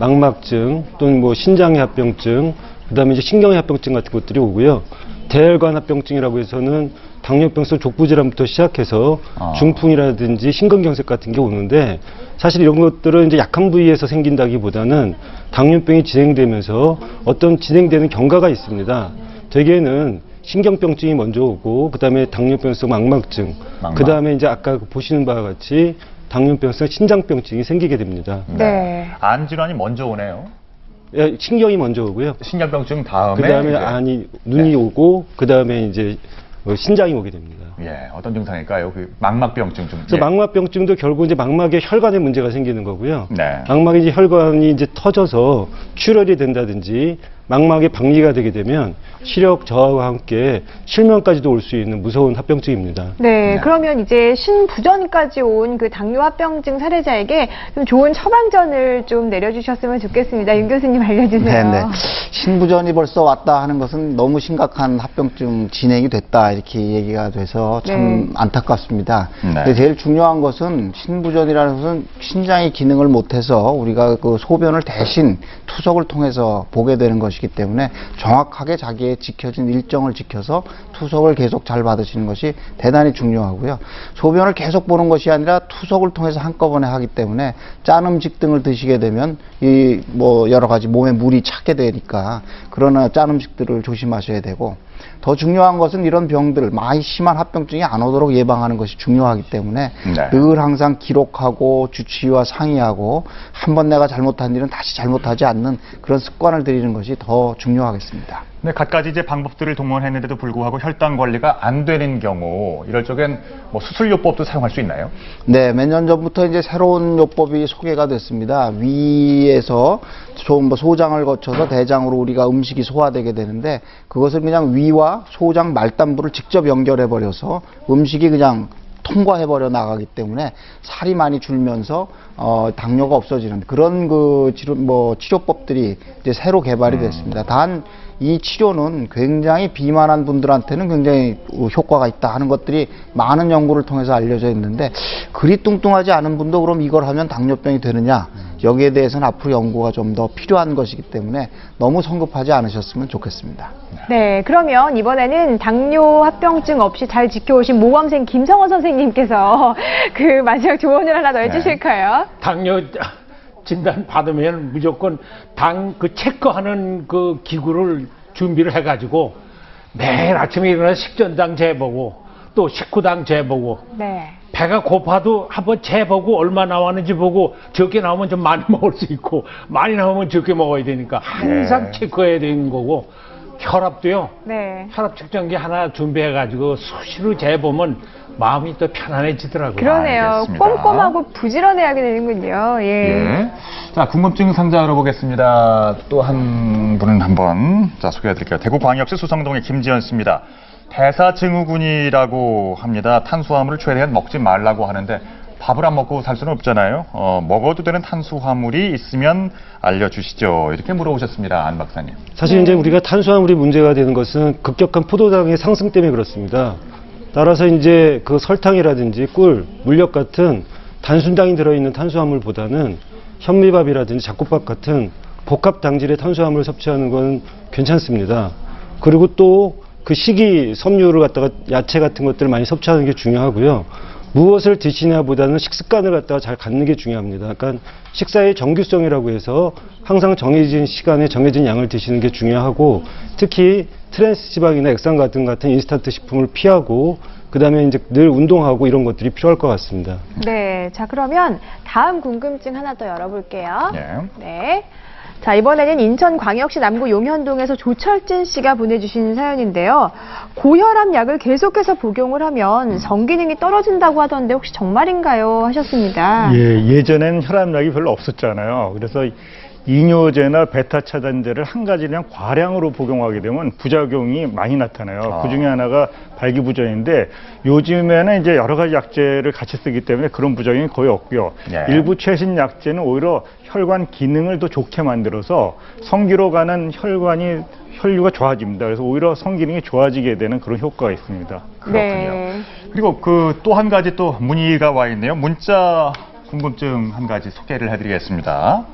망막증 또는 뭐 신장의 합병증, 그다음에 이제 신경의 합병증 같은 것들이 오고요. 대혈관 합병증이라고 해서는 당뇨병성 족부질환부터 시작해서 중풍이라든지 심근경색 같은 게 오는데, 사실 이런 것들은 이제 약한 부위에서 생긴다기보다는 당뇨병이 진행되면서 어떤 진행되는 경과가 있습니다. 대개는 신경병증이 먼저 오고, 그다음에 당뇨병성 망막증, 그다음에 이제 아까 보시는 바와 같이 당뇨병성 신장병증이 생기게 됩니다. 네. 안 질환이 먼저 오네요. 예, 신경이 먼저 오고요. 신경병증 다음에 그다음에 안이 눈이 오고, 그다음에 이제 신장이 오게 됩니다. 예, 어떤 증상일까요? 그 망막병증 좀. 그래서 망막병증도 결국 이제 망막에 혈관에 문제가 생기는 거고요. 네. 망막에 이제 혈관이 이제 터져서 출혈이 된다든지 망막에 박리가 되게 되면 시력 저하와 함께 실명까지도 올 수 있는 무서운 합병증입니다. 네, 그러면 이제 신부전까지 온 그 당뇨 합병증 사례자에게 좀 좋은 처방전을 좀 내려주셨으면 좋겠습니다. 윤 교수님 알려주세요. 네네. 신부전이 벌써 왔다 하는 것은 너무 심각한 합병증 진행이 됐다 이렇게 얘기가 돼서 참 안타깝습니다. 근데 제일 중요한 것은 신부전이라는 것은 신장이 기능을 못해서 우리가 그 소변을 대신 투석을 통해서 보게 되는 것이기 때문에 정확하게 자기의 지켜진 일정을 지켜서 투석을 계속 잘 받으시는 것이 대단히 중요하고요. 소변을 계속 보는 것이 아니라 투석을 통해서 한꺼번에 하기 때문에 짠 음식 등을 드시게 되면 이 뭐 여러 가지 몸에 물이 차게 되니까 그러나 짠 음식들을 조심하셔야 되고, 더 중요한 것은 이런 병들, 많이 심한 합병증이 안 오도록 예방하는 것이 중요하기 때문에 늘 항상 기록하고 주치의와 상의하고 한번 내가 잘못한 일은 다시 잘못하지 않는 그런 습관을 들이는 것이 더 중요하겠습니다. 네, 갖가지 이제 방법들을 동원했는데도 불구하고 혈당 관리가 안 되는 경우, 이럴 적엔 뭐 수술요법도 사용할 수 있나요? 네, 몇 년 전부터 이제 새로운 요법이 소개가 됐습니다. 위에서 좀 소장을 거쳐서 대장으로 우리가 음식이 소화되게 되는데, 그것을 그냥 위와 소장 말단부를 직접 연결해 버려서 음식이 그냥 통과해버려 나가기 때문에 살이 많이 줄면서 당뇨가 없어지는 그런 그 치료법들이 이제 새로 개발이 됐습니다. 단 이 치료는 굉장히 비만한 분들한테는 굉장히 효과가 있다 하는 것들이 많은 연구를 통해서 알려져 있는데, 그리 뚱뚱하지 않은 분도 그럼 이걸 하면 당뇨병이 되느냐, 여기에 대해서는 앞으로 연구가 좀 더 필요한 것이기 때문에 너무 성급하지 않으셨으면 좋겠습니다. 네, 그러면 이번에는 당뇨 합병증 없이 잘 지켜오신 모범생 김성원 선생님께서 그 마지막 조언을 하나 더 해주실까요? 당뇨 진단 받으면 무조건 그 체크하는 그 기구를 준비를 해가지고 매일 아침에 일어나서 식전당 재보고 또 식후당 재보고 배가 고파도 한번 재보고 얼마 나왔는지 보고 적게 나오면 좀 많이 먹을 수 있고 많이 나오면 적게 먹어야 되니까 항상 체크해야 되는 거고, 혈압도요. 혈압 측정기 하나 준비해가지고 수시로 재보면 마음이 또 편안해지더라고요. 그러네요. 알겠습니다. 꼼꼼하고 부지런해야게 되는군요. 예. 자, 궁금증 상자 열어보겠습니다. 또 한 분은 한번 소개해드릴게요. 대구광역시 수성동의 김지연 씨입니다. 대사증후군이라고 합니다. 탄수화물을 최대한 먹지 말라고 하는데 밥을 안 먹고 살 수는 없잖아요. 먹어도 되는 탄수화물이 있으면 알려주시죠. 이렇게 물어보셨습니다. 안 박사님. 사실 이제 우리가 탄수화물이 문제가 되는 것은 급격한 포도당의 상승 때문에 그렇습니다. 따라서 이제 그 설탕이라든지 꿀, 물엿 같은 단순당이 들어있는 탄수화물보다는 현미밥이라든지 잡곡밥 같은 복합 당질의 탄수화물을 섭취하는 건 괜찮습니다. 그리고 또 그 식이 섬유를 갖다가 야채 같은 것들을 많이 섭취하는 게 중요하고요. 무엇을 드시냐보다는 식습관을 갖다가 잘 갖는 게 중요합니다. 그러니까 식사의 정규성이라고 해서 항상 정해진 시간에 정해진 양을 드시는 게 중요하고, 특히 트랜스 지방이나 액상 같은 인스턴트 식품을 피하고, 그다음에 이제 늘 운동하고 이런 것들이 필요할 것 같습니다. 네, 자 그러면 다음 궁금증 하나 더 열어볼게요. 네. 자, 이번에는 인천광역시 남구 용현동에서 조철진 씨가 보내주신 사연인데요. 고혈압 약을 계속해서 복용을 하면 성기능이 떨어진다고 하던데 혹시 정말인가요? 하셨습니다. 예, 예전엔 혈압약이 별로 없었잖아요. 그래서 이뇨제나 베타 차단제를 한 가지 그냥 과량으로 복용하게 되면 부작용이 많이 나타나요. 그 중에 하나가 발기부전인데, 요즘에는 이제 여러 가지 약제를 같이 쓰기 때문에 그런 부작용이 거의 없고요. 일부 최신 약제는 오히려 혈관 기능을 더 좋게 만들어서 성기로 가는 혈류가 좋아집니다. 그래서 오히려 성기능이 좋아지게 되는 그런 효과가 있습니다. 그렇군요. 그리고 그 또 한 가지 또 문의가 와 있네요. 문자 궁금증 한 가지 소개를 해드리겠습니다.